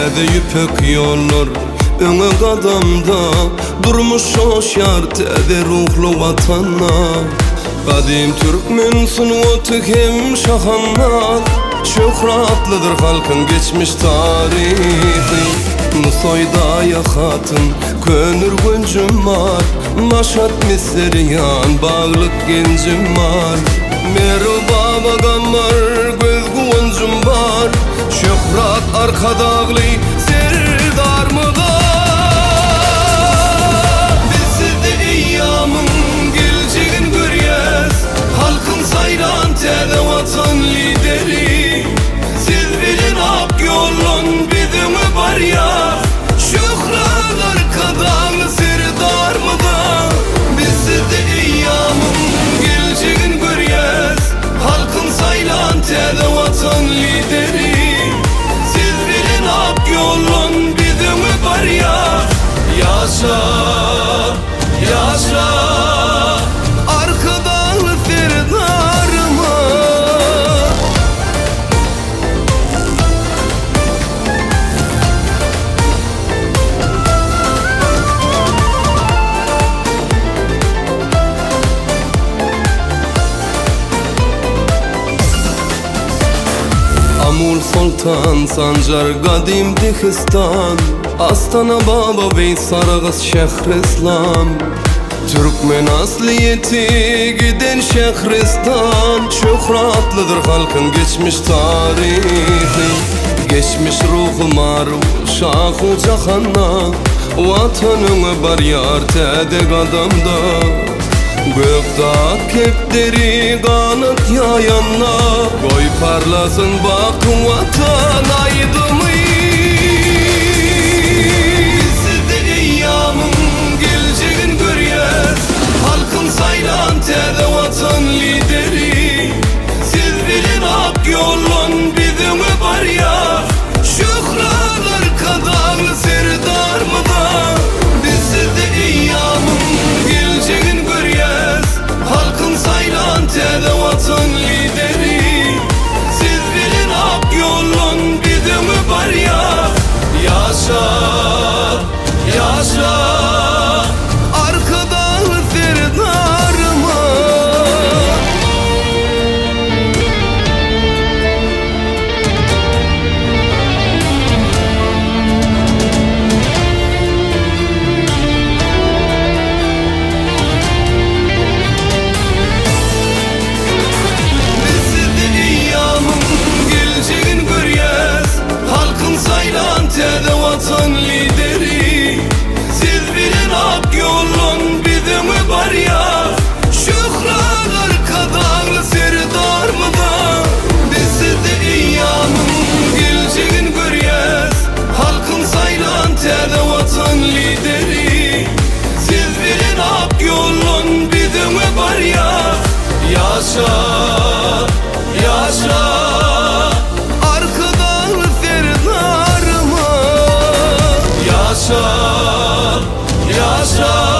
Täze yüpek yollar öňe gadamda durmuş şoşar täze ruhlu watana. Gadim Türkmen sunwaty hem şahanat, şöhratlydyr halkyň geçmiş tarihi. Musoyda ýahatyn könür güncüm var, maşat miseriyan baglyk gencim var. Merhaba gamar göz güncüm var, şöhrat arkadagly serdarmyda. Bizde eýýamyň geljegin görýäs, halkyň saýran täze watan lideri. Siz bilen ak ýolun biziňe barýar, şöhrat arkadagly serdarmyda. Bizde eýýamyň geljegin görýäs, halkyň saýran täze watan lideri. Siz bilen ak ýolun biziňe barýar, ýaşa, ýaşa arkadagly serdarmy. Amul Sultan Sancar gadim Dihestan, Astana Baba Bey Sarıgız Şehrislam. Türkmen asliyeti giden Şehristan, şöhratlydyr halkyň geçmiş tarihi. Geçmiş ruhu maru şahu jahana, watanyňy barýar täze gadamda. Gökdağ kepderi kanat yayanla, goy parlasın bak vatan aydımy. Sizde eýýamyň geljegin görýäs, halkyň saýran täze watan lideri. Siz bilen ak ýolun biziňe barýar, şöhrat arkadagly serdarmyda. Bizde eýýamyň geljegin görýäs, halkyň saýran täze watan lideri. Siz bilen ak ýolun biziňe barýar, ýaşa, ýaşa arkadagly serdarmy. Täze watan lideri. Siz bilen ak ýolun biziňe barýar, şöhrat arkadagly serdarmyda. Bizde eýýamyň geljegin görýäs, halkyň saýran täze watan lideri. Siz bilen ak ýolun biziňe barýar, ýaşa, ýaşa arkadagly serdarmy. Yaşa, yaşa